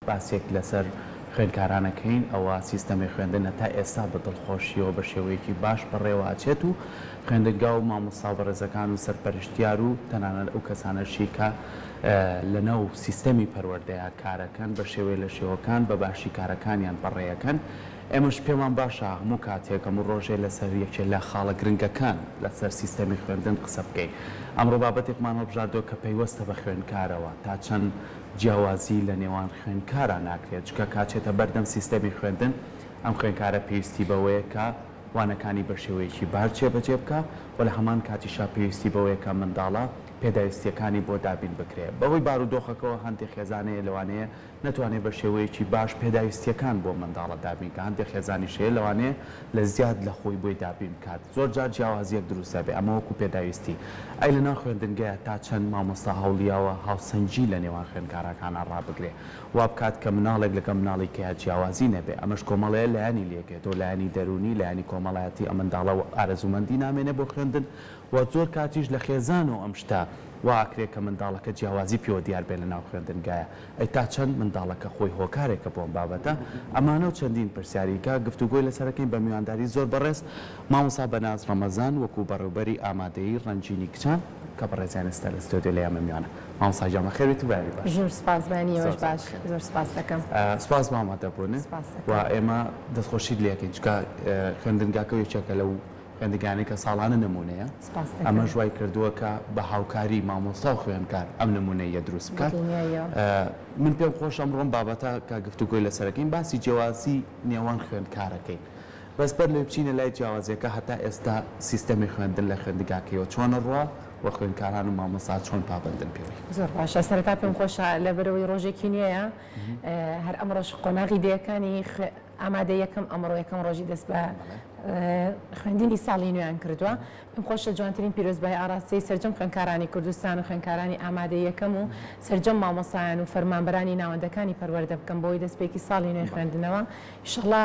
باسێک لەسەر خوێندکارانەکەین ئەوە سیستەمی خوێندنە تا ئێستا بە دڵخۆشیەوە بە شێوەیەکی باش بەڕێوەچێت و خوێندنگا و مامۆستا بەڕێزەکان و سەرپەرشتیار و تەنانەت ئەو کەسانەشی کە لەناو سیستەمی پەروەردەیە کارەکەن بە شێوەیە لە شێوەکان بە باشی کارەکانیان بەڕێیەکەن ئێمەش پێمان باشە هەموو کاتێک هەموو ڕۆژێ لەسەر یەکێ لە خاڵە گرنگەکان لەسەر سیستەمی خوێندن قسە بکەین ئەمڕۆ بابەتێکمان هەڵبژاردۆ کە پەیوەستە بە خوێندکارەوە تا چەند جیاوازی لە نێوان خوێندکارە ناکرێت چکە کاچێتە بەردەم سیستەمی خوێندن ئەم خوێندکارە پێویستی بەوەیە کە وانەکانی بە شێوەیەکی بار جێبەجێ بکە و لە هەمان کاتیشا پێویستی بەوەیە کە منداڵە پێداویستیەکانی بۆ دابین بکرێت بەوەی بارودۆخەکەەوە هەندێک خێزانەیە لەوانەیە نەتوانێت بە شێوەیەکی باش پێداویستیەکان بۆ منداڵە دابین کە هەندێک خێزانی شەیە لەوانەیە لە زیاد لە خۆی بۆی دابین بکات زۆر جار جیاوازیەک دروستە بێ ئەمە وەکو پێداویستی ئەی لەناو خوێندنگەیە تا چەند مامۆستا هەوڵیاوە هاوسەنجی لە نێوان خوێندکارەکانە ڕابگرێ وا بکات کە مناڵێک لەگە مناڵی کە جیاوازی نەبێ ئەمەش کۆمەڵەیە لایانی لێکێتەوە لایانی دەرونی لایانی کۆمەڵایەتی ئەم منداڵە ئارەزومەندی نامێنێ بۆ خوێندن و زۆر کاتیش لە خێزان و ئەم شتە واکرێت کە منداڵەکە جیاوازی پێوە دیار بێ لە ناو خوێندنگایە ئەی تا چەند منداڵەکە خۆی هۆکارێکە بۆم بابەتە ئەمانە و چەندین پرسیاریکە گفتوگۆی لەسەرەکەین بە میوانداری زۆر بەڕێز مامۆستا بەناز ڕەمەزان وەکو بەڕێوەبەری ئامادەیی ڕەنجینی کچان کە بەڕێزیان ئێستا لە ستۆدیۆ لە ئێمە میوانە مامۆستا جان بەخێرێت و باری باش زۆر سپاس بەنیەوەش باش زۆر سپاس دەکەم سپاس مامادەبوون و ئێمە دەستخۆشیت لێکەین چکە خوێندنگاکە یەکێکە لەو خوێندگانی کە ساڵانە نمونەیە ئەمە ژوای کردووە کە بە هاوکاری مامۆستا و خوێندکار ئەم نمونەیە دروست بکات من پێم خۆش ئەمڕۆم بابەتە کە گفتوگۆی لەسەرەکەین باسی جیاوازی نێوان خوێندکارەکەین بەس بەر لێ بچینە لای جیاوازیەکە هەتا ئێستا سیستەمی خوێندن لە خوێندگاکەیەوە چۆنە ڕوا و خوێندکاران و مامۆستا چۆن پابندن پێوەی زۆر باشە سەرەتا پێم خۆشە لەبەرەوەی ڕۆژێکی نوێیە هەر ئەمڕۆژ قۆناغی دەیەکانی ئامادە یەکەم ئەمڕۆ یەکەم ڕۆژی دەست بە خوێندنی ساڵی نوێیان کردووە پێم خۆشە جوانترین پیرۆزبای ئاراستەی سەرجەم خوێندکارانی کوردستان و خوێندکارانی ئامادە یەکەم و سەرجەم مامۆستایان و فەرمانبەرانی ناوەندەکانی پەروەردە بکەم بۆی دەستپێکی ساڵی نوێی خوێندنەوە ئینشەڵڵا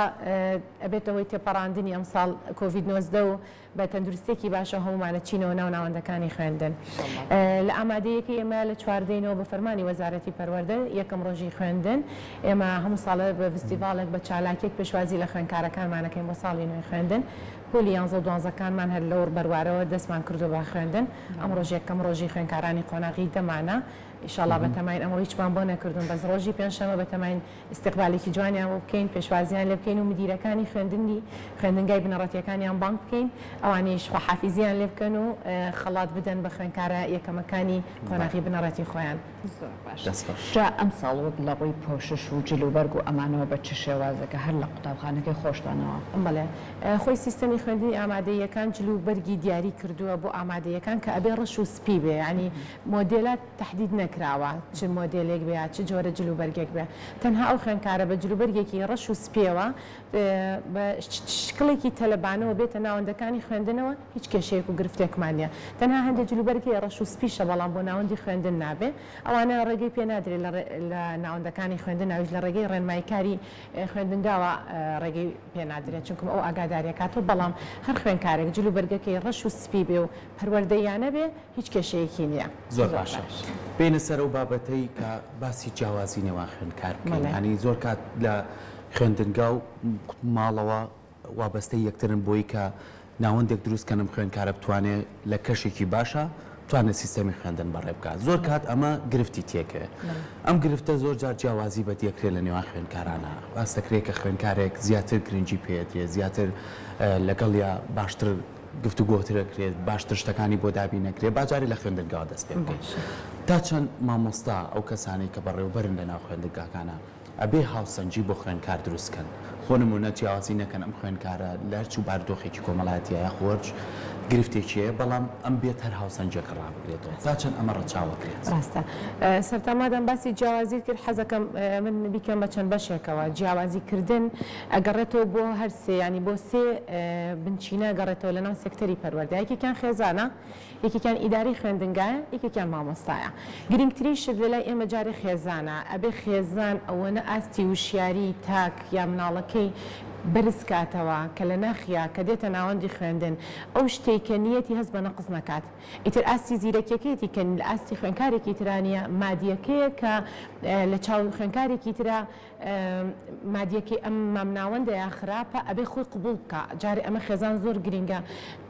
ئەبێتەوەی تێپەڕاندنی ئەم ساڵ کۆڤید 19 و بە تەندروستێکی باشە هەمومانە چینەوە ناو ناوەندەکانی خوێندن لە ئامادەیەکی ئێمە لە چواردەینەوە بە فەرمانی وەزارەتی پەروەردە یەکەم ڕۆژی خوێندن ئێمە هەموو ساڵە بە فستیڤالێک بە چالاکێک پێشوازی لە خوێندکارەکانمانەکەین بۆ ساڵی نوێی خوێندن پۆلی 11 و 12کانمان هەر لەوڕ بەروارەوە دەستمان کردو بە خوێندن ئەم ڕۆژ یەکەم ڕۆژی خوێندکارانی قۆناغی دەمانە ئینشاءڵڵا بەتەماین ئەمڕۆ هیچمان بۆ نەکردوون بەس ڕۆژی پێنجشەمە بەتەماین استیقبالێکی جوانیان بۆ بکەین پێشوازیان لێ بکەین و مدیرەکانی خوێندنگای بنەڕەتیەکانیان بانک بکەین ئەوانیش خواحافیزیان لێ بکەن و خەڵات بدەن بە خوێندکارە یەکەمەکانی قۆناغی بنەڕەتی خۆیان زۆر باش جا ئەم ساڵ وەک لە ڕووی پۆشش و جلوبەرگ و ئەمانەوە بە چ شێوازەکە هەر لە قوتابخانەکەی خۆشتانەوە بەڵێ خۆی سیستەمی خوێندنی ئامادەیەکان جلوبەرگی دیاری کردووە بۆ ئامادەیەکان کە ئەبێ ڕەش و سپی بێ ینی مۆدێلات تهدید نەکراوە چ مۆدێلێک بێ چ جۆرە جلوبەرگێک بێ تەنها ئەو خوێندکارە بە جلوبەرگێکی ڕەش و سپێوە بە شکڵێکی تەلەبانەوە بێتە ناوەندەکانی خوێندنەوە هیچ کێشەیەک و گرفتێکمان نیە تەنها هەندێک جلوبەرگی ڕەش و سپیشە بەڵام بۆ ناوەندی خوێندن نابێ ئەوانە ڕێگەی پێ نادرێت لە ناوەندەکانی خوێندن ناویش لە ڕێگەی ڕێنماییکاری خوێندنگاوە ڕێگەی پێ نادرێت چونکە ئەو ئاگاداریەکاتۆ بەڵام هەر خوێندکارێک جلوبەرگەکەی ڕەش و سپی بێ و پەروەردەیانە بێ هیچ کێشەیەکی نییە زۆر باشە بینە سەر و بابەتەی کە باسی جیاوازی نێوان خوێندکار بکەین ینی زۆر کات لە خوێندنگا و ماڵەوە وابەستەی یەکترن بۆی کە ناوەندێک دروستکەنم خوێندکارە بتوانێت لە کەشێکی باشە توانێت سیستەمی خوێندن بەڕێ بکات زۆر کات ئەمە گرفتی تێکە ئەم گرفتە زۆر جار جیاوازی بە دیەکرێت لە نێوان خوێندکارانە باس دەکرێت کە خوێندکارێک زیاتر گرنگی پێدرێت زیاتر لەگەڵ یا باشتر گفتوگۆترەکرێت باشتر شتەکانی بۆ دابی نەکرێت باجاری لە خوێندنگاوە دەست پێ بکەیت تا چەند مامۆستا ئەو کەسانی کە بەڕێوەبەرن لە ناو خوێندنگاکانە ئەبێ هاوسەنجی بۆ خوێندکار دروستکەن خۆ نمونە جیاوازی نەکەن ئەم خوێندکارە لەرچ و باردۆخێکی کۆمەڵایەتیە یا خۆرج گرفتێکیە بەڵام ئەم بێت هەر هاوسەنجێک ڕابگرێتەوە تا چەند ئەمە ڕەچاوەکرێت ڕاستە سەرتامادەم باسی جیاوازی کرد حەزەکەم من بیکەم بە چەند بەشێکەوە جیاوازیکردن ئەگەڕێتەوە بۆ هەر سێ ینی بۆ سێ بنچینە گەڕێتەوە لەناو سێکتەری پەروەردە یەکێکیان خێزانە یەکێکیان ئیداری خوێندنگایە یەکێکیان مامۆستایە گرنگترین شت لەلای ئێمە جارێ خێزانە ئەبێ خێزان ئەوەنە ئاستی وشیاری تاک یا مناڵەکەی بەرز کاتەوە کە لە ناخیا کە دێتە ناوەندی خوێندن ئەو شتێکە نیەتی هەست بە نەقز نکات ئیتر ئاستی زیرەکیەکەیەتی کە لە ئاستی خوێنکارێکی ترانیە مادیەکەیە کە لە چاو خوێنکارێکی ترا مادیەکەی ئەم مامناوەندەیە خراپە ئەبێ خۆی قبول بکە جارێ ئەمە خێزان زۆر گرنگە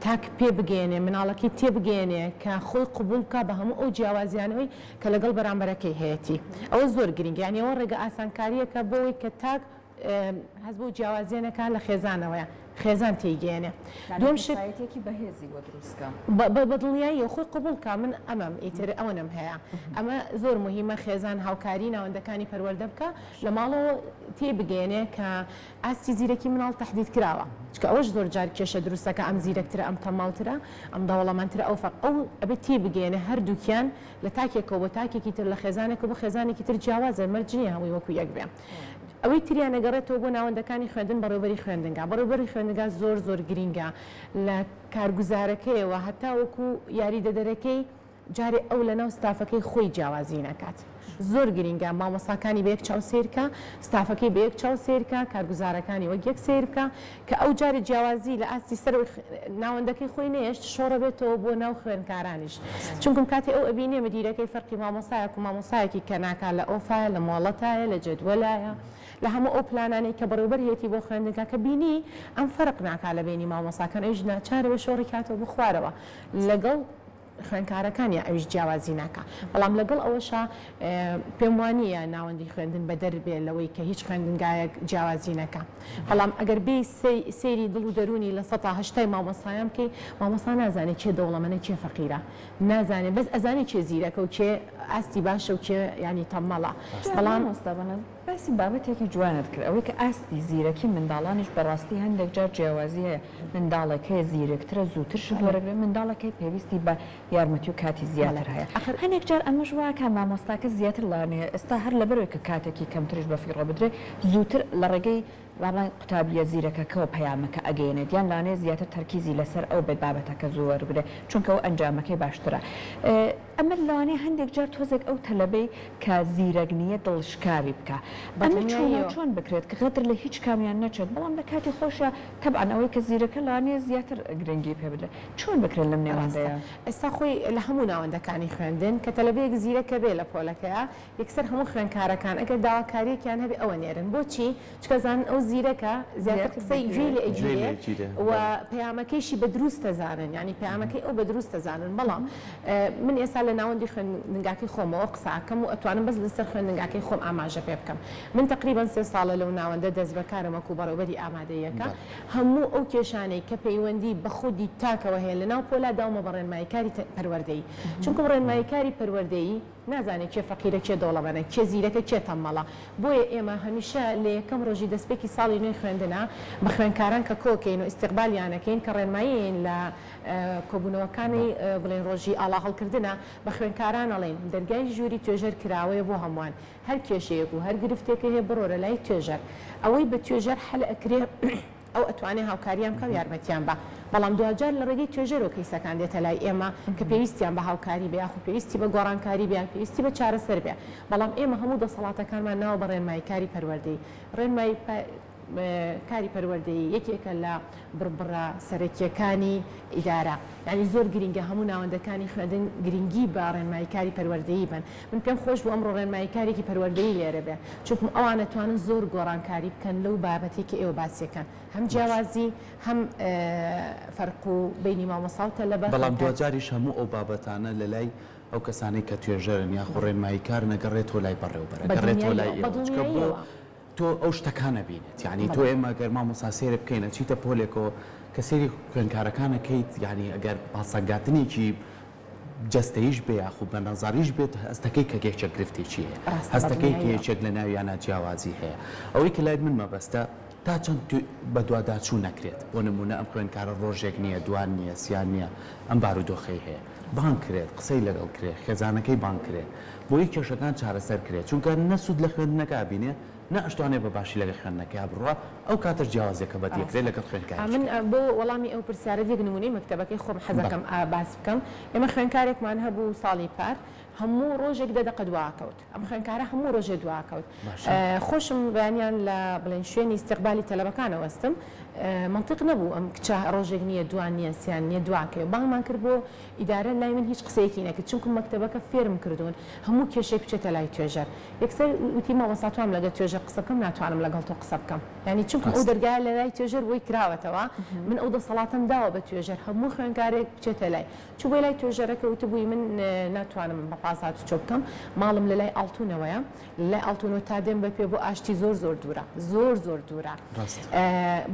تاک پێ بگەێنێ مناڵەکەی تێ بگەێنێ کە خۆی قبول بکە بە هەموو ئەو جیاوازیانەوەی کە لەگەڵ بەرامبەرەکەی هەیەی ئەوە زۆر گرنگە یعنی ئەوە ڕێگە ئاسانکاریەکە بۆەوەی کە تاک هەز بۆ جیاوازیێنەکە لە خێزانەوەیە خێزان تێیگەێنێ دوم شتێکی بەهێزی بۆ دروستکە بەدڵنیایی خۆی قبول کە من ئەمەم ئیتر ئەوەنم هەیە ئەمە زۆر مهمە خێزان هاوکاری ناوەندەکانی پەروەردە بکە لە ماڵەوە تێ بگەێنێ کە ئاستی زیرەکی مناڵ تەحدید کراوە چکە ئەوەش زۆر جار کێشە دروستەکە ئەم زیرەکترە ئەم تەماڵترە ئەم دەوڵەمەندترە ئەو فەق ئەو ئەبێت تێ بگەێنێ هەردووکیان لە تاکێکەوە بە تاکێکی تر لە خێزانێکە بۆ خێزانێکی تر جیاوازە مەرجنیە هەمووی وەکو یەک بێ ئەوەی تریان نەگەڕێتەوە بۆ ناوەندەکانی خوێندن بەڕێوەبەری خوێندنگا بەڕێوەبەری خوێندنگا زۆر زۆر گرینگە لە کارگوزارەکەیەوە هەتا وەکو یاریدەدەرەکەی جارێ ئەو لە ناو ستافەکەی خۆی جیاوازی نەکات زۆر گرینگە مامۆستاکانی بە یەک چاو سیرکە ستافەکەی بە یەک چاو سیرکە کارگوزارەکانی وەک یەک سیرکە کە ئەو جارێ جیاوازی لە ئاستی سەر ناوەندەکەی خۆی نێشت شۆڕە بێتەوە بۆ ناو خوێندکارانیش چونکم کاتی ئەو ئەبینێ مدیرەکەی فەرقی مامۆسایەک و مامۆسایەکی کە ناکات لە ئۆفایە لە مۆڵەتایە لە جەدوەلایە لە هەموو ئەو پلانانەی کە بەڕێوەبەرێتی بۆ خوێندنگا کە بینی ئەم فەرق ناکات لە بینی مامۆساکان ئەویش ناچارە بە شۆڕی کاتەوە بخوارەوە لەگەڵ خوێندکارەکانی ئەویش جیاوازی ناکە بەڵام لەگەڵ ئەوەشە پێم وانییە ناوەندی خوێندن بە دەربێ لەوەی کە هیچ خوێندنگایەک جیاوازی نەکە بەڵام ئەگەر بێ سەیری دڵ و دەرونی لە 180 مامۆستایان بکەی مامۆستا نازانێت چێ دەوڵەمەنە چێ فەقیرە نازانێت بەس ئەزانی چێ زیرەکە و چێ ئاستی باشە و چێ ینی تەمەڵە بەڵام مۆستابەنە باسی بابەتێکی جوانت کرد ئەوەی کە ئاستی زیرەکی منداڵانیش بەڕاستی هەندێک جار جیاوازی هەیە منداڵەکەی زیرەکترە زووتر شوەرەگرێت منداڵەکەی پێویستی بە یارمەتی و کاتی زیاتر هەیە هەندێک جار ئەمەش وایە مامۆستاکە زیاتر لاانەیە ئێستا هەر لەبەرەوەی کە کاتێکی کەمترش بە فیڕۆ بدرێت زووتر لە ڕێگەی ڕابان قوتابیە زیرەکەکەەوە پەیامەکە ئەگەێنێت یان لانێ زیاتر تەرکیزی لەسەر ئەو بێت بابەتەکە زۆر بێ چونکە ئەو ئەنجامەکەی باشترە ئەمە لەوانەیە هەندێک جار تۆزێک ئەو تەلەبەی کە زیرەگنیە دڵشکاوی بکە ئەمە چۆن بکرێت کە غەتر لە هیچ کامیان نەچێت بەڵام لە کاتی خۆشە تەبعەن ئەوەی کە زیرەکە لانێ زیاتر گرنگی پێ بدرێت چۆن بکرێت لەم نێوەندەیە ئێستا خۆی لە هەموو ناوەندەکانی خوێندن کە تەلەبەیەک زیرەکە بێ لە پۆلەکەیە یەکسەر هەموو خوێندکارەکان ئەگەر داواکاریەکیان هەبێ ئەوە نێرن بۆچی چکە زانن ئەو زیرەکە زیاتر قسەی گوێ لە ئەگیرێ و پەیامەکەیشی بە دروست دەزانن ینی پەیامەکەی ئەو بە دروست دەزانن بەڵام من ئێستا لە ناوەندی خوێندنگاکەی خۆمەوە قساکەم و ئەتوانم بەس لەسەر خوێندنگاکەی خۆم ئاماژە پێ بکەم من تقریبا 3 ساڵە لەو ناوەندە دەست بەکارم وەکو بەڕێوەبەری ئامادەیەکە هەموو ئەو کێشانەی کە پەیوەندی بە خودی تاکەوە هەیە لە ناو پۆلا داومە بە ڕێنماییکاری پەروەردەیی چونکە ڕێنماییکاری پەروەردەیی نازانێت چێ فەقیرە چێ دەوڵەمەندە چێ زیرەکە چێ تەمەڵە بۆیە ئێمە هەمیشە لە یەکەم ڕۆژی دەستپێکی ساڵی نوێی خوێندنە بە خوێندکاران کە کۆکەین و ئیستیقبالیانەکەین کە ڕێنمایین لە کۆبوونەوەکانی بڵێن ڕۆژی ئاڵا هەڵکردنە بە خوێندکاران ئەڵێن دەرگای ژووری توێژەر کراوەیە بۆ هەمووان هەر کێشەیەک و هەر گرفتێکی هەیە بڕۆرە لای توێژەر ئەوەی بە توێژەر هەل ئەکرێ ئەو ئەتوانێت هاوکاریان بکە و یارمەتیان بە بەڵام دوجار لە ڕێگەی توێژەرەوە کەیسەکان دێتە لای ئێمە کە پێویستیان بە هاوکاری بێ یاخو پێویستی بە گۆڕانکاری بیان پێویستی بە چارەسەر بێ بەڵام ئێمە هەموو دەسەڵاتەکانمان ناوە بە ڕێنماییکاری پەروەردەیی ڕێنمایی کاری پەروەردەیی یەکێکە لە بڕبڕە سەرەکیەکانی ئیدارە یعنی زۆر گرنگە هەموو ناوەندەکانی خوێندن گرنگی بە ڕێنماییکاری پەروەردەیی بن من پێم خۆش بوو ئەمڕۆ ڕێنماییکارێکی پەروەردەیی لێرە بێ چونکم ئەوان دەتوانن زۆر گۆڕانکاری بکەن لەو بابەتی کە ئێوە باسیەکەن هەم جیاوازی هەم فەرق و بینی مامۆستا و تەلەبە بەڵام دوجاریش هەموو ئەو بابەتانە لە لای ئەو کەسانەی کە توێژەرن یاخۆ ڕێنماییکار نەگەڕێتەوە لای بەڕێوەبەرە گەڕێتەوە لای ئێوە تۆ ئەو شتەکانە بینێت یعنی تۆ ئێمە گەر مامۆستا سێرە بکەینە چیتە پۆلێکەوە کە سێری خوێندکارەکانەکەیت یعنی ئەگەر پاسەنگاتنێکی جەستەیش بێ یاخوب بە نەزاریش بێت هەستەکەی کە گێچە گرفتێکی هەیە هەستەکەی کە یەکێک لە ناویانە جیاوازی هەیە ئەوەی کە لای من مەبەستە تا چەند بە دوواداچوو نەکرێت بۆ نمونە ئەم خوێندکارە ڕۆژێک نییە دوان نییە سیان نییە ئەم بارودۆخەی هەیە بان کرێت قسەی لەگەڵ کرێت خێزانەکەی بان کرێت بۆی کێشەکان چارەسەر کرێت چونکە نەسوود لە خوێندنەکە بینێ نەشتوانێ بە باشی لەگە خوێندنەکەی بڕوە ئەو کاتر جیاوازیەکە بەدیەکرێت لەگەڵ خوێندکار من بۆ وەڵامی ئەو پرسیارە یەک نمونەی مەکتەبەکەی خۆم حەزەکەم باس بکەم ئێمە خوێندکارێکمان هەبوو ساڵی پار هەموو ڕۆژێک دەدەقە دواکەوت ئەم خوێندکارە هەموو ڕۆژێ دواکەوت خۆشم بەیانیان لە بڵێن شوێنی استقبالی تەلەبەکانە وەستم منطق نەبوو ئەم کچە ڕۆژێک نییە دوان نییە سیان نییە دواکەوێت باڵمان کرد بۆ ئیدارە لای من هیچ قسەیەکی نەکرد چونکە مەکتەبەکە فێرم کردوون هەموو کێشەی بچێتە لای توێژەر یەکسەر وتی مامۆستاتوام لەگەڵ توێژەر قسە بکەم ناتوانم لەگەڵ تۆ قسە بکەم یعنی چونکە ئەو دەرگایە لە لای توێژەر بۆی کراوەتەوە من ئەو دەسەڵاتم داوە بە توێژەر هەموو خوێندکارێک بچێتە لای چوو بۆی لای توێژەرەکە وتبووی من ناتوانم بە پاسات چۆ بکەم ماڵم لە لای ئاڵتونەوەیە لای ئاڵتونەوە تا دێم بە پێ بۆ ئاشتی زۆر دوورە زۆر دوورە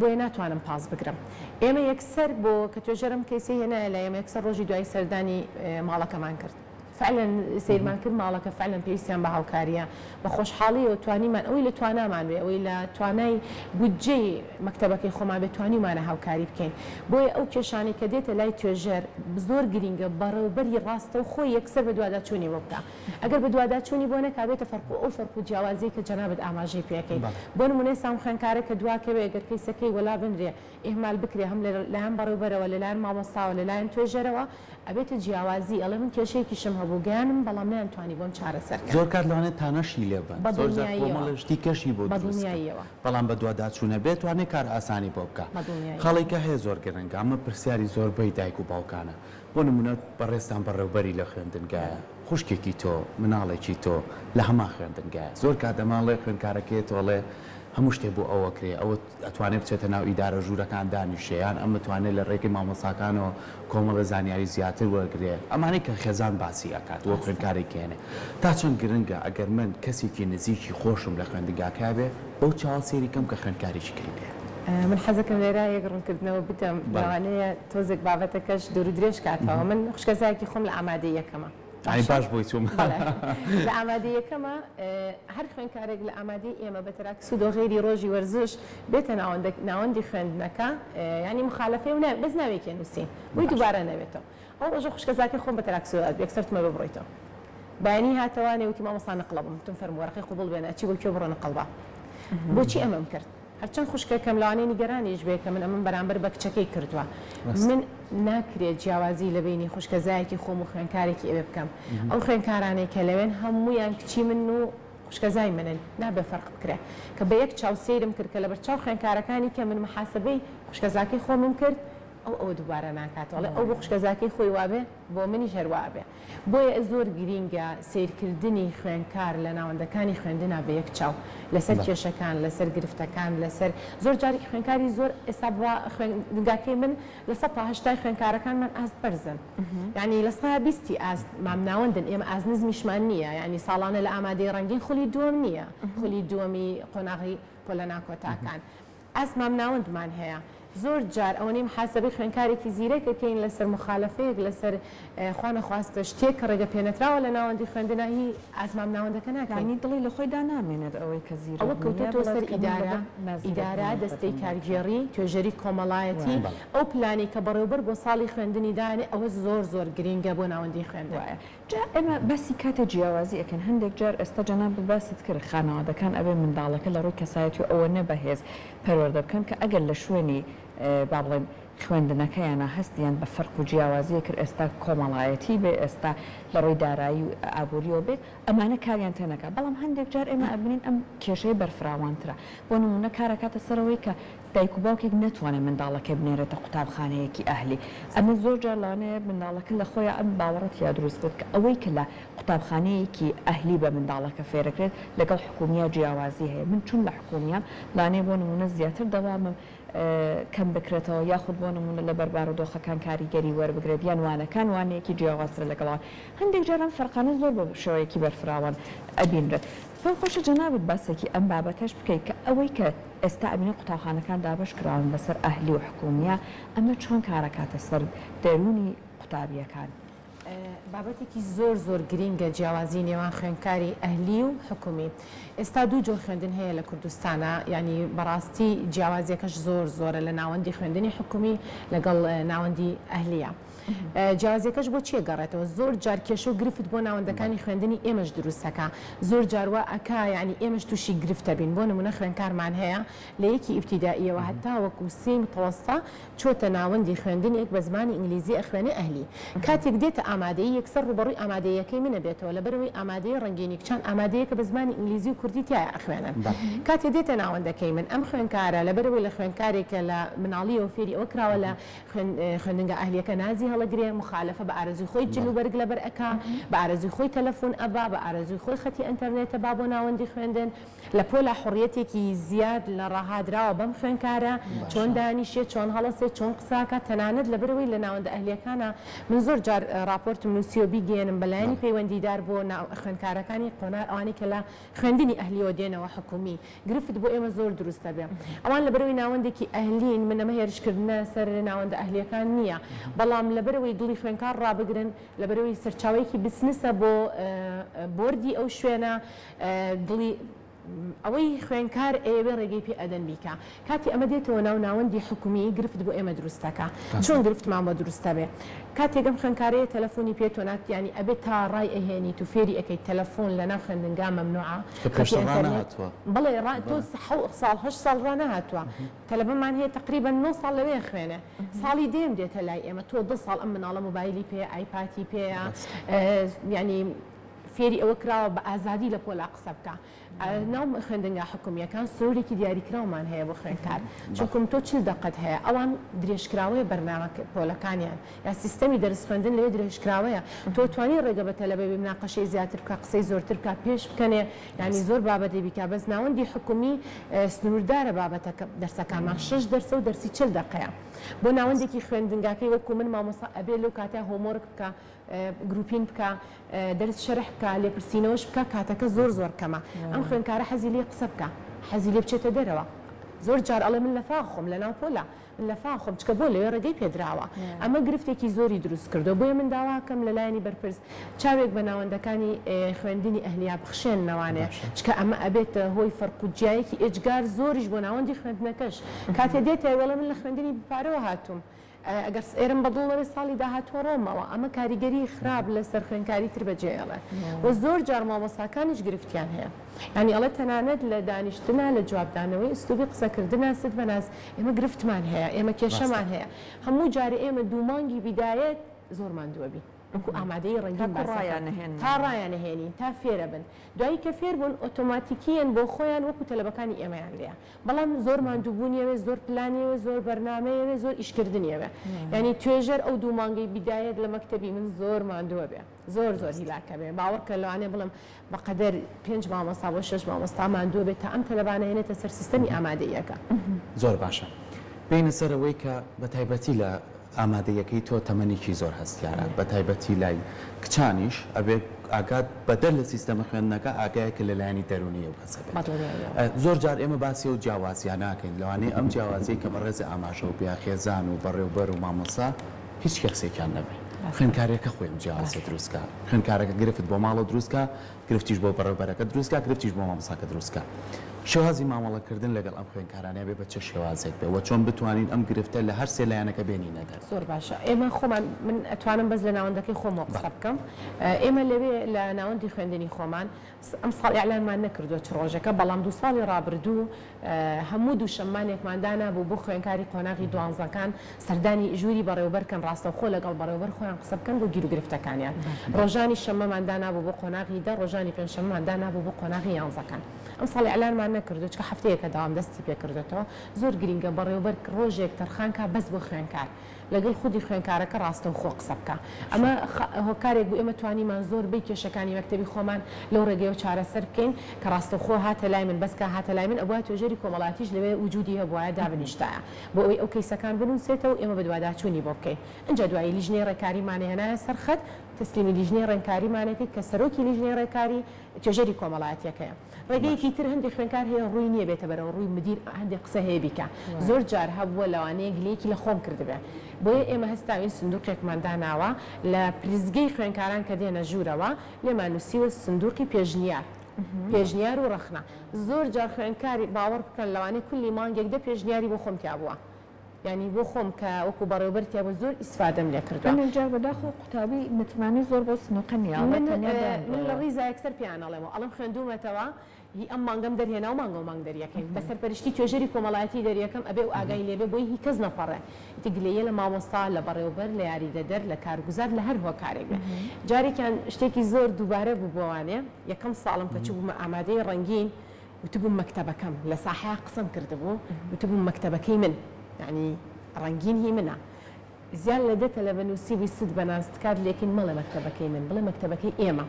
بۆیە ناتوانم پاس بگرم ئێمە یەکسەر بۆ کە توێژەرم کەسی هێنایە لە ئێمە یەکسەر ڕۆژی دوای سەردانی ماڵەکەمان کرد فعلا سیرمان کرد ماڵەکە فعلا پێویستیان بە هاوکاریە بە خۆشحاڵیەوە توانیمان ئەوەی لە توانامان بێ ئەوەی لە توانای بودجەی مەکتەبەکەی خۆمان بێ توانیمانە هاوکاری بکەین بۆیە ئەو کێشانی کە دێتە لای توێژەر زۆر گرینگە بەڕێوەبەری ڕاستە و خۆی یەکسەر بە دوواداچوونی بۆ بکە ئەگەر بە دوواداچوونی بۆ نەکابێتە فەرق ئەو فەرق و جیاوازی کە جەنابەت ئاماژەی پێکەین بۆ نمونەی سام خوێندکارە کە دواکەوێ ئەگەر کەیسەکەی وەلا بنرێ ئیهمال بکرێ هەم لەلایەن بەڕێوەبەرەوە لەلایەن مامۆستاوە لەلایەن توێژەرەوە ئەبێتە جیاوازی ئەڵێ من کێشەیەکیشم هەبوو گیانم بەڵام نەیانتوانی بۆم چارەسەر زۆر کات لەوانێت تانەشی لێبن زۆرشتی کەشی بۆ بەڵام بە دوواداچوونە بێت توانێت کار ئاسانی بۆ بکە خەڵێکە هەیە زۆر گرنگە ئەمە پرسیاری زۆربەی دایک و باوکانە بۆ نمونە بەڕێستان بەڕێوبەری لە خوێندنگایە خوشکێکی تۆ مناڵێکی تۆ لە هەما خوێندنگایە زۆر کات دەماڵێ خوێندکارەکەی تۆڵێ هەموو شتێ بۆ ئەوە کرێ ئەوە ئەتوانێت بچێتە ناو ئیدارە ژوورەکان دانیشەیان ئەم توانێت لە ڕێگەی مامۆستاکانەوە کۆمەڵە زانیاری زیاتر وەرگێ ئەمانەی کە خێزان باسی ئەکات وە خوێندکارێکێنێ تا چەند گرنگە ئەگەر من کەسێکی نزیکی خۆشم لە خوێندنگاکە بێ بەو چاوە سێری کەم کە خوێندکاریی کردێ من حەزەکەم لێرە یەک ڕوونکردنەوە بتەم لەوانەیە تۆزێک بابەتەکەش دوور و درێژ کاتەوە من خوشکەزایەکی خۆم لە ئامادەی یەکەمە باش بۆی چوم لە ئامادەی یەکەمە هەر خوێندکارێک لە ئامادەی ئێمە بە تەراکس و دۆغێری ڕۆژی وەرزش بێتە ناوەندی خوێندنەکە ینی مخالفێ و بەس ناوێکی نووسین بۆی دووبارە نەوێتەوە ئەو ڕۆژە خوشکەزاکی خۆم بە تەراکس یەکسەرتمە ببڕیتەوە بەیانی هاتەوانێ وتی مامۆستا نەقڵەبم تم فەرمووەرەقی قوبڵ بێنە ئەچی بۆ کوێ بڕۆ نەقڵبە بۆچی ئەمەم کرد هەرچەند خوشکەکەم لەوانەیە نیگەرانیش بێ کە من ئەمەم بەرامبەر بە کچەکەی کردووە من ناکرێت جیاوازی لە بینی خوشکەزایەکی خۆم و خوێندکارێکی ئێوێ بکەم ئەو خوێندکارانەی کە لەوێن هەموویان کچی من و خوشکەزای منن نابێ فەرق بکرێ کە بە یەک چاو سەیرم کرد کە لە بەرچاو خوێندکارەکانی کە من محاسبەی خوشکەزاکەی خۆمم کرد ئەو دووبارە ناکاتەوە ئەو بۆ خوشکەزاکەی خۆی وابێ بۆ منیش هەروابێ بۆیە زۆر گرینگە سیرکردنی خوێندکار لە ناوەندەکانی خوێندنا بە یەک چاو لەسەر کێشەکان لەسەر گرفتەکان لەسەر زۆر جارێکی خوێندکاری زۆر ئێستا خوێندنگاکەی من لە 180 خوێندکارەکانمان ئاست بەرزن یعنی لە 120 ئاست مام ناوەندن ئێمە ئاز نزمیشمان نییە یعنی ساڵانە لە ئامادەی ڕەنگین خولی دووەم نییە خولی دووەمی قۆناغی پۆلە ناکۆتاکان ئاست مام ناوەندمان هەیە زۆر جار ئەوە نیم حاسبی خوێندکارێکی زیرەکەکەین لەسەر مخالفەیەک لەسەر خوانە خواستە شتێک کە ڕێگە پێنەتراوە لە ناوەندی خوێندنایی ئازمام ناوەندەکە ناکەنی دڵی لە خۆیدا نامێنێت ئەوەی کە زیرە ئەوە کەوتۆ سەر ئیدارە دەستەی کارگێڕی توێژەری کۆمەڵایەتی ئەو پلانی کە بەڕێوەبەر بۆ ساڵی خوێندنی دانێ ئەوە زۆر گرینگە بۆ ناوەندی خوێندنوایە جا ئێمە باسی کاتە جیاوازی ئەکەن هەندێک جار ئێستا جەناب باست کرد خانەوادەکان ئەبێ منداڵەکە لە ڕووی کەسایەتی ئەوە نەبەهێز پەروەردە بکەن کە ئەگەر لە شوێنی با بڵێن خوێندنەکەیانە هەستیان بە فەرق و جیاوازیە کرد ئێستا کۆمەڵایەتی بێ ئێستا لە ڕۆی دارایی و ئابوووریەوە بێت ئەمانە کاریان تێنەکە بەڵام هەندێک جار ئێمە ئەبنین ئەم کێشەی بەرفراوانترە بۆ نمونە کارەکاتە سەرەوەی کە دایک و باوکێک نەتوانێت منداڵەکە بنێرێتە قوتابخانەیەکی ئەهلی ئەمە زۆر جار لانەیە منداڵەکە لە خۆیان ئەم باوەڕەت یا دروست بێت کە ئەوەی کە لە قوتابخانەیەکی ئەهلی بە منداڵەکە فێرەکرێت لەگەڵ حکوومیە جیاوازی هەیە من چون لە حکوومیە لانەیە بۆ نمونە زیاتر دەوامم کەم بکرێتەوە یاخود بۆ نمونە لە بەربارەدۆخەکان کاریگەری وەربگرێت یان وانەکان وانەیەکی جیاوازتر لەگەڵەوە هەندێک جاران فەرقانە زۆر بە شێوەیەکی بەرفراوان ئەبینرێت پێم خۆشە جەنابەت باسێکی ئەم بابەتەش بکەیت کە ئەوەی کە ئێستا ئەبینە قوتابخانەکان دابەش کراون بەسەر ئەهلی و حکوومیە ئەمە چۆن کارەکاتە سەر دەرونی قوتابیەکان بابەتێکی زۆر گرینگە جیاوازی نێوان خوێندکاری ئەهلی و حکومی. ئێستا دوو جۆر خوێندن هەیە لە کوردستانە، ینی بەڕاستی جیاوازیەکەش زۆرە لە ناوەندی خوێندنی حکومی لەگەڵ ناوەندی ئەهلیە. جیاوازیەکەش بۆ چیە گەڕێتەوە؟ زۆر جار کێشە و گرفت بۆ ناوەندەکانی خوێندنی ئێمەش دروستەکە، زۆر جاروا ئەکا ینی ئێمەش تووشی گرفتە بین. بۆ نمونە خوێندکارمان هەیە لە یەکی ئیبتیدائیەوە هەتا وەکو سێ متەوەستا چۆتە ناوەندی خوێندنێک بە زمانی ئینگلیزی ئەخوێنێ ئەهلی. کاتێک دێتە ئامادەیی یەکسەر ڕوبەڕووی ئامادەیەکەی منە بێتەوە لەبەرەوەی ئامادەی ڕەنگینی کچان ئامادەیەکە بە زمانی ئینگلیزی و کوردی تایە ئەخوێنن. کاتێک دێتە ناوەندەکەی من ئەم خوێندکارە لەبەرەوەی لە خوێندکارێکە لە مناڵیەوە فێری ئەوە کراوە لە خوێندنگە ئەهلیەکە نازی هەڵەگرێ، مخالفە بە ئارەزوی خۆی جلوبەرگ لەبەر ئەکا، بە ئارەزوی خۆی تەلەفۆن ئەبا، بە ئارەزوی خۆی خەتی ئینتەرنێتە با بۆ ناوەندی خوێندن، لە پۆلا حڕیەتێکی زیاد لە ڕاهادراوە بەم خوێندکارە چۆن دانیشێت، چۆن هەڵەسێت، چۆن قساکە. تەنانەت لەبەرەوەی لە ناوەندە ئەهلیەکانە من زۆر جار راپۆرتم نووسیوە بیگەێنم بەلایانی پەیوەندیدار بۆ خوێندکارەکانی قۆنار ئەوانی کە لە خوێندنی ئەهلیەوە دێنەوە حکومی، گرفت بۆ ئێمە زۆر دروستە بێ. ئەوان لەبەرەوەی ناوەندێکی ئەهلین من ئەمە هێرشکردنە سەر ناوەندە ئەهلیەکان نییە، بەڵام لەبەرەوەی دڵی خوێندکار ڕابگرن، لەبەرەوەی سەرچاوەیەکی بسنسە بۆ بۆردی ئەو شوێنە، دڵی ئەوەی خوێندکار ئێوێ ڕێگەی پێ ئەدەن بیکە. کاتی ئەمە دێتەوە ناوەندی حکومی گرفت بۆ ئێمە دروستەکە. چۆن گرفتمان بۆ دروستە بێ؟ کاتێکم خوێندکارەیە تەلەفۆنی پێتۆنات، ینی ئەبێت تا ڕای ئەهێنیت و فێری ئەەکەی تەلەفۆن لە ناو خوێندنگا مەمنوعە. بڵێ تۆ 8 ساڵ ڕانەهاتووە، تەلەفۆنمان هەیە تقریبا 9 ساڵ لەوێ خوێنە، ساڵی دێم دێتە لای ئێمە، تۆ 2 ساڵ ئەم مناڵە مۆبایلی پێ، ئایپاتی پێیە، ینی فێری ئەوە کراوە بە ئازادی لە پۆلا قسە بکە. ناو خوێندنگا حکومیەکان سۆرێکی دیاریکراومان هەیە بۆ خوێندکار، چونکم تۆ 40 دقت هەیە، ئەوان درێژکراوەیە بەرنامە پۆلەکانیان یا سیستەمی دەرس خوێندن لەوێ درێژکراوەیە. تۆ توانی ڕێگە بە تەلەبەی مناقەشەی زیاتر بکە، قسەی زۆرتر بکە، پێش بکەنێ، ینی زۆر بابەتی بیکە. بەس ناوەندی حکومی سنووردارە بابەتەکە دەرسەکانمان 6 دەرسە و دەرسی 40 دقەیە. بۆ ناوەندێکی خوێندنگاکەی وەکو من مامۆستا ئەبێ لەو کاتیا هۆمۆرک بکە، گروپین بکە، دەرس شەرح بکە، لێپرسینەوەش بکە، کاتەکە زۆر کەمە. ئەم خوێندکارە حەزی لێ قسە بکە، حەزی لێ بچێتە دەرەوە. زۆر جار ئەڵێ من لە فاخۆم لە ناو پۆلا، من لە فاخۆم چکە بۆ لەوێ ڕێگەی پێدراوە. ئەمە گرفتێکی زۆری دروست کردو. بۆیە من داواکەم لەلایەنی بەرپرس چاوێک بە ناوەندەکانی خوێندنی ئەهلیا بخشێننەوانەیە، چکە ئەمە ئەبێت هۆی فەرقوجیایەکی ئێجگار زۆریش بۆ ناوەندی خوێندنەکەش. کاتێ دێتە وەڵە من لە خوێندنی پارەوە هاتووم، ئەگەر ئێرم بەدڵەوەی ساڵی داهاتوە ڕۆمەوە، ئەمە کاریگەری خراپ لەسەر خوێندکاری تر بەجێڵێ و زۆر جار مامۆساکانیش گرفتیان هەیە. ینی ئەڵێ تەنانەت لە دانیشتنا لە جوابدانەوەی ئوستوبی قسەکردنە سد بەناز ئێمە گرفتمان هەیە، ئێمە کێشەمان هەیە. هەموو جارە ئێمە دوو مانگی بیدایەت زۆرمان دووە بین، وەکو ئامادەی ڕەنگین تا ڕایانەهێنین تا فێرە بن. دوایی کە فێر بوون ئۆتۆماتیکیان بۆ خۆیان وەکو تەلەبەکانی ئێمەیان لێە، بەڵام زۆرمان دووبوونیەوێ، زۆر پلانیەوە، زۆر بەرنامەیەوێ، زۆر ئیشکردنیەوە. ینی توێژەر ئەو دوو مانگەی بیدایەت لە مەکتەبی من زۆرمان دووە بێ، زۆر هیلاکە بێ. باوەڕکە لەوانێ بڵم بەقەدەر 5 مامۆستا بۆ 6 مامۆستامان دووە بێت تا ئەم تەلەبانە هێنێتە سەر سیستەمی ئامادەیەکە. زۆر باشە. بینە سەرەوەی کە بە تایبەتی لە ئامادەیەکەی تۆ تەمەنێکی زۆر هەستیارە، بە تایبەتی لای کچانیش ئەبێت ئاگات بەدەر لە سیستەمە خوێندنەکە ئاگایەکە لەلایەنی دەرونیە و کەسە بێت. زۆر جار ئێمە باسی و جیاوازیان ناکەین، لەوانەیە ئەم جیاوازیە کە بەڕێزی ئاماژە و بیاخێزان و بەڕێوبەر و مامۆسا هیچ کەسێکیان نەبێت. خوێندکارێکە خۆی جیاوازی دروستکە، خوێندکارەکە گرفت بۆ ماڵە دروستکە، گرفتیش بۆ بەڕێوبەرەکە دروستکە، گرفتیش بۆ مامۆساکە دروستکە. شێوازی مامەڵەکردن لەگەڵ ئەم خوێندکارانە بێ بە چه شێوازێک بێ و چۆن بتوانین ئەم گرفتە لە هەر سێ لایەنەکە بێنینە دەر. زۆر باشە. ئێمە خۆمان من ئەتوانم بەس لە ناوەندەکەی خۆمەوە قسە بکەم. ئێمە لەوێ لە ناوەندی خوێندنی خۆمان ئەم ساڵ ئیعلانمان نەکردووە چ ڕۆژەکە، بەڵام 2 ساڵی ڕابردوو هەموو دووشەممانێکمان دانابوو بۆ خوێندکاری قۆناغی دوانزەکان سەردانی ژووری بەڕێوەبەرکەن، ڕاستەوخۆ لەگەڵ بەڕێوەبەر خۆیان قسە بکەن بۆ گیر و گرفتەکانیان. ڕۆژانی شەممەمان دانابوو بۆ قۆناغی 10، ڕۆژانی پێنجشەممەمان دانابوو بۆ قۆناغی 11. ئەم ساڵی ئیعلانمان نەکردو چکە هەفتەیەکە داوام دەستی پێکردێتەوە. زۆر گرینگە بەڕێوەبەر ڕۆژێک تەرخانکە بەس بۆ خوێندکار، لەگەڵ خودی خوێندکارەکە ڕاستەوخۆ قسە بکە. ئەمە هۆکارێک بوو ئێمە توانیمان زۆر بەی کێشەکانی مەکتەبی خۆمان لەو ڕێگەیەوە چارەسەر بکەین کە ڕاستەوخۆ هاتە لای من، بەسکە هاتە لای من ئەوە توێژەری کۆمەڵاتیش لەوێ وجودی هەبوایە دابنیشتایە بۆ ئەوەی ئەو کەیسەکان بنووسێتەوە ئێمە بە دوواداچوونی بۆ بکەین. ئەنجا دوایی لیژنەی ڕێکاریمان هێنایە سەرخەت تەسلیمی لیژنەی ڕێنکاریمانێکیت کە سەرۆکی لیژنەی ڕێکاری توێژەری کۆمەڵایەتیەکەیە. ڕێگەیەکی تر هەندێک خوێندکار هەیە ڕووی نییە بێتە بەرەوە ڕووی مدیر هەندێک قسە هەیە بیکە زۆر جار هەبووە لەوانەیە گلەیەکی لە خۆم کردبێ بۆیە ئێمە هەستاوین سندوقێکمان داناوە لە پرزگەی خوێندکاران کە دێنە ژوورەوە لێمان نووسیوە سندوقی پێشنیار و ڕەخنا زۆر جار خوێندکاری باوەڕ بکەن لەوانەیە کولی مانگێک دە پێشنیاری بۆ خۆم تیابووە ینی بۆ خۆم کە وەکو بەڕێوەبەرتیا بە زۆر ئیسفادەم لێ کردووە جار بەداخۆ قوتابی متمانی زۆر بۆ سنووقە نییە من لە ڕیزا یەکسەر پیانەڵێمەوە ئەڵم خوێندومەتەوە هی ئەم مانگەم دەرهێنا و مانگە و مانگ دەریەکەین بەسەر پەرشتی توێژەری کۆمەڵایەتی دەریەکەم ئەبێ و ئاگای لێبێ بۆی هی کەس نەپەڕێ گلەیە لە مامۆستا لە بەڕێوەبەر لە یاریدەدەر لە کارگوزار لە هەر هۆکارێک بێ جارێکیان شتێکی زۆر دووبارە بوو بۆوانێ یەکەم ساڵم کە چوو بوومە ئامادەی ڕەنگین وتبووم مەکتەبەکەم لە ساحەیە قسەم کردبوو وتبووم مەکتەبەکەی من یعنی ڕەنگین هی منە زیان لە دێتە لە بەنووسی ویست بەناز کات لێکین مەڵێ مەکتەبەکەی من بڵێ مەکتەبەکەی ئێمە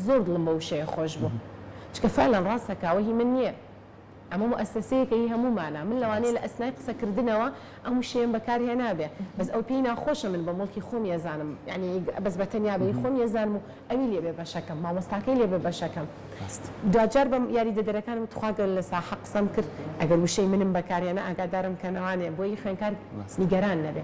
زۆر دڵم بە وشەیە خۆش بوو چکە فعلەن ڕاستەکاوە هی من نییە ئەمە مؤسسەیەکە هی هەموومانە من لەوانەیە لە ئەسنای قسەکردنەوە ئەم شێم بەکارهێ نابێ بەس ئەو پێی ناخۆشە من بە مڵکی خۆم ێزانم ینی بەس بە تەنیابی خۆم ێزانم و ئەوی لێبێ بەشەکەم مامۆستاکەی لێبێ بەشەکەم دوجار بەم یاریدەدەرەکانم تخواگەر لە ساحە قسەم کرد ئەگەر وشەی منم بەکارهێنا ئاگادارم کە نەوانێ بۆی خوێندکار نیگەران نەبێ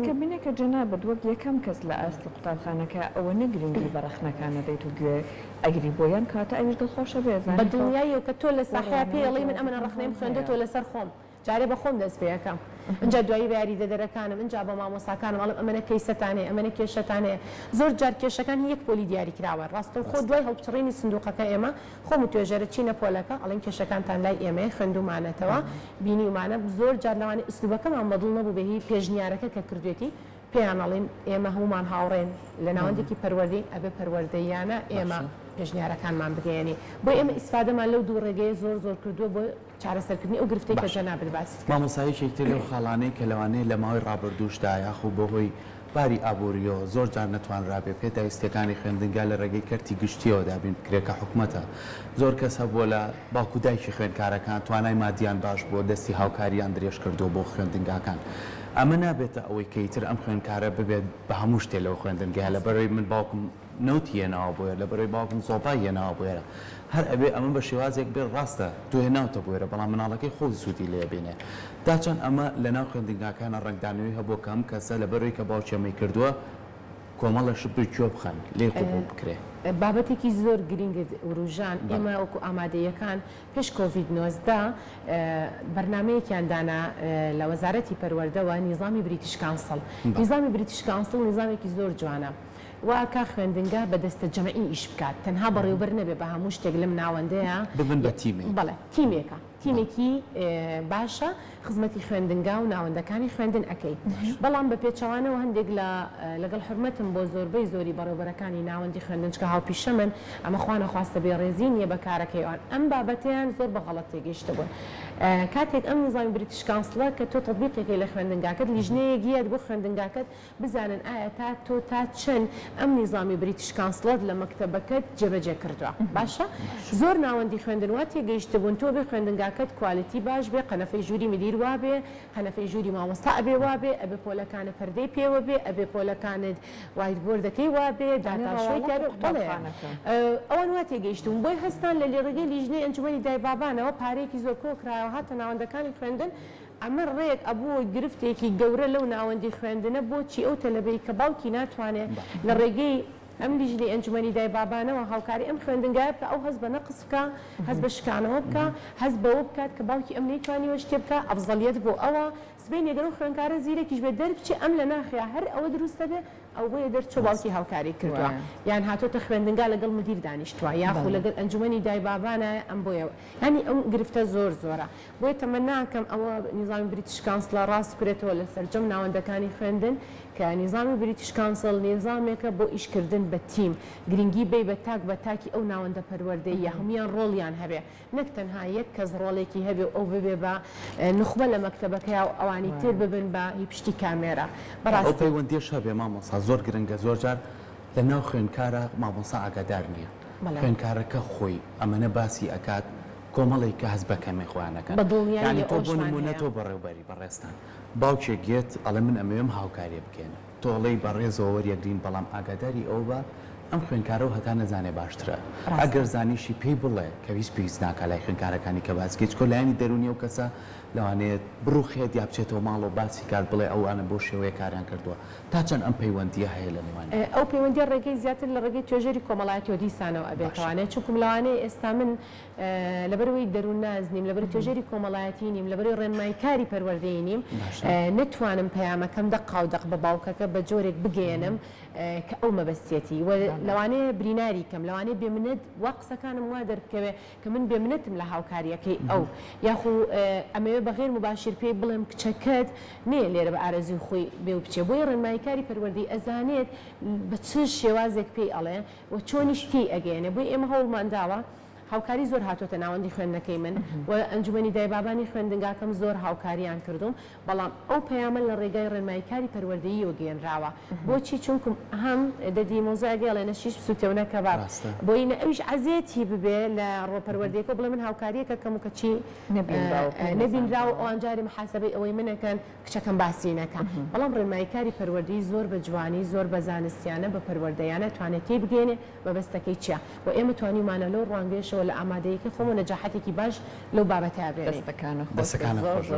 کە بینێکە جەنابەت وەک یەکەم کەس لە ئاستی قوتابخانەکە ئەوە نەگرنگی بەرەخنەکانە دەیت و گوێ ئەگری بۆیان کاتە ئەویش دڵخۆشە بێزان بە دنیای کە تۆ لە ساحەیە پێڵی من ئەمە ڕەخنەیم خوێندێتەوە لەسەر خۆم جارێ بە خۆم دەست پێەکەم اینجا دوایی بە یاریدەدەرەکانم اینجا بە مامۆساکانم ئەڵم ئەمەنە کەیسەتانەیە ئەمەنە کێشەتانەیە زۆر جار کێشەکان یەک پۆلی دیاری کراوە ڕاستە خۆ دوای هەڵبچڕینی سندوقەکە ئێمە خۆم و توێژەرە چینە پۆلەکە ئەڵێن کێشەکانتان لای ئێمەیە خوێندومانەتەوە بینیومانە زۆر جار لەوانێ ئوسلوبەکەمان بەدڵ نەبوو بەهی پێشنیارەکە کە کردوێتی پێیان ئەڵێن ئێمە هەمومان هاوڕێن لە ناوەندێکی پەروەردەی ئەبێ پەروەردەیانە ئێمە پێشنیارەکانمان بگەێنی بۆ ئێمە ئیسفادەمان لەو دوو ڕێگەیە زۆر کردووە بۆ چارەسەرکردنی ئەو گرفتەی کە جەنابەت باسی کرد مامۆسایەکێکتر لەو خاڵانەی کە لەوانەیە لە ماوەی ڕابردووشدا یاخو بەهۆی باری ئابوووریۆ زۆر جار نەتوانرابێ پێداویستەکانی خوێندنگا لە ڕێگەی کەرتی گشتیەوە دابین کرێکە حکوومەتە زۆر کەس هەبووە لە باکودایکی خوێندکارەکان توانای مادیان باش بۆ دەستی هاوکاریان درێژ کردو بۆ خوێندنگاکان ئەمە نابێتە ئەوەی کەیتر ئەم خوێندکارە ببێت بە هەموو شتێ لەو خوێندنگا لە بەرەوەی من باوکم نوتی هێناوە بۆیە لە بەرەوەی باوکم سۆپای هێناوە بۆیە هەر ئەبێ ئەمە بە شێوازێک بێ ڕاستە تو هێناوتە بۆیرە بەڵام مناڵەکەی خۆی سوودی لێ بێنێ داچەند ئەمە لە ناو خوێندنگاکانە ڕنگدانەوەی هەبوو کەم کەسە لە بەرەوەی کە باوچێمەی کردووە کۆمەڵە شپی کوێ بخەن لێ قوبوو بکرێ بابەتێکی زۆر گرنگت وروژان ئێمە وەکو ئامادەیەکان پێش کۆڤید-19 بەرنامەیەکیان دانا لە وەزارەتی پەروەردەوە نیزامی بریتیش کانسڵ نیزامی بریتیش کانسڵ نیزامێکی زۆر جوانە واکە خوێندنگا بەدەستە جەمعی ئیش بکات تەنها بەڕێوەبەر نەبێ بە هەموو شتێک لەم ناوەندەیە ببن بە تیمێک بەڵێ تیمێکە تیمێکی باشە خزمەتی خوێندنگا و ناوەندەکانی خوێندن ئەەکەی بەڵام بە پێچەوانەوە هەندێک لەگەڵ حرمەتم بۆ زۆربەی زۆری بەڕێوەبەرەکانی ناوەندی خوێندنچکە هاوپیشە من ئەمە خوانە خواستە بێڕێزی نیە بە کارەکەیوان ئەم بابەتیان زۆر بە غەڵەت تێگەیشتە بوون کاتێک ئەم نظامی بریتیش کانسڵە کە تۆ تەطبیقێکی لە خوێندنگاکەت لیژنەیەکیەت بۆ خوێندنگاکەت بزانن ئایا تۆ تا چەند ئەم نظامی بریتیش کانسڵەت لە مەکتەبەکەت جێبەجێ کردووە باشە زۆر ناوەندی خوێندنوا تێگەیشتە بوون تۆ بێ خوێندنگاکەت کوالیتی باش بێ قەنەفەی ژووری مدیر وا بێ قەنەفەی ژووری مامۆستا ئەبێ وا بێ ئەبێ پۆلەکانە پەردەی پێوە بێ ئەبێ پۆلەکانت وایتبۆردەکەی وا بێ داتاشۆی ئەوان وا تێگەیشتون بۆی هەستان لە لێڕێگەی لیژنەی ئەنجومەنی دایبابانەوە پارێکی زۆر کۆکرایەوە هاتە ناوەندەکانی خوێندن ئەمە ڕێک ئەبوو گرفتێکی گەورە لەو ناوەندی خوێندنە بۆچی ئەو تەلەبەی کە باوکی ناتوانێت لە ڕێگەی ئەم لیژنەی ئەنجومەنی دایبابانەوە هاوکاری ئەم خوێندنگایە بکە ئەو هەست بە نەقس بکە هەست بە شکانەوە بکە هەست بەوە بکات کە باوکی ئەم نەیتوانیوە شتێ بکە ئەفزەڵیەت بۆ ئەوە سبەی نێگەرە خوێندکارە زیرێکیش بێ دەربچی ئەم لە ناخیا هەر ئەوە دروستە بێ ئەو بۆیە دەرچۆ باوکی هاوکاری کردووە یان هاتۆتە خوێندنگا لەگەڵ مدیر دانیشتووە یاخۆ لەگەڵ ئەنجومەنی دایبابانە ئەم بۆیە ینی ئەم گرفتە زۆر زۆرە بۆیە تەمە ناکەم ئەوە نیزامی بریتیش کانسڵە ڕاست بکرێتەوە لە سەرجەم ناوەندەکانی خوێندن کە نیزامی بریتیش کانسڵ نێزامێکە بۆ ئیشکردن بە تیم گرنگی بێ بە تاکی ئەو ناوەندە پەروەردەیە هەمویان ڕۆڵیان هەبێ نەک تەنها یەک کەس ڕۆڵێکی هەبێ ئەو ببێ بە نخبە لە مەکتەبەکەی و ئەوانی تر ببن بە هی پشتی کامێرە بەڕاستی پەیوەندیش هەبێ مامۆستا زۆر گرنگە زۆر جار لە ناو خوێندکارە مامۆستا ئاگادار نییە خوێندکارەکە خۆی ئەمەنە باسی ئەکات کۆمەڵی کە هەست بەکەمێ خۆیانەکەن ینی تۆ بۆ نمونە تۆ بەڕێوەبەری بەڕێستان باوکێک گێت ئەڵێ من ئەمەوێم هاوکاریە بکەێنە تۆڵەی بەڕێزەوە وەریەگرین بەڵام ئاگاداری ئەو بە ئەم خوێندکارە و هەتا نەزانێ باشترە ئەگەر زانیشی پێی بڵێ کە پێویست ناکە لای خوێندکارەکانی کە باسکیت کۆلایانی دەرونی و کەسە لەوانێت بڕوخێت یا بچێتەوە ماڵ و باسی کات بڵێ ئەوانە بۆ شێوەیە کاریان کردووە تا چەند ئەم پەیوەندیە هەیە لە نێوان ئەو پەیوەندی ڕێگەی زیاتر لە ڕێگەی توێژەری کۆمەڵایەتی و دیسانەوە ئەبێتوانێت چونکم لەوانەیە ئێستا من لەبەرەوەی دەروون نازنیم لەبەر توێژەری کۆمەڵایەتی نیم لەبەر ڕێنماییکاری پەروەردەیی نیم نتوانم پەیامەکەم دەقا و دەق بە باوکەکە بە جۆرێک بگەێنم کە ئەو مەبەستێتی لەوانەیە بریناری کەم لەوانەیە بێمنێت وا قسەکانم وا دەربکەوێ کە من بێمنێتم لە هاوکاریەکەی ئەو یاخو ئەمەوێ بەغێر مباشر پێی بڵێم کچەکەت نێ لێرە بە ئارەزی خۆی بێ و بچێ بۆی ڕێنماییکاری پەروەردەی ئەزانێت بە چ شێوازێک پێی ئەڵێ و چۆنیشتی ئەگەێنێ بۆی ئێمە هەوڵمانداوە هاوکاری زۆر هاتوۆتە ناوەندی خوێندنەکەی من و ئەنجومەنی دایبابانی خوێندنگاکەم زۆر هاوکاریان کردوم بەڵام ئەو پەیامە لە ڕێگای ڕێنماییکاری پەروەردەیی وەگەێنراوە بۆچی چونکم هەم دەدی مۆزاگەڵێنە شیش سوتێونەکە باڕ بۆی ئەویش عەزیەتی ببێ لە ڕۆپەروەردەیەکە بڵێ من هاوکاریەکە کەم و کەچی نەبینراوە ئەو ئەنجاری محاسبەی ئەوەی منەکەن کچەکەم باسی نەکە بەڵام ڕێنماییکاری پەروەردەیی زۆر بە جوانی زۆر بە زانستیانە بە پەروەردەیانە توانێت تێی بگەێنێ بەبەستەکەی چییە و ئێمە توانیمانە لەو ڕوانگەیشەوە لە ئامادەیەکی خۆمە نەجاحەتێکی باش لەو بابەتە بێنێ دەستەکانە خۆش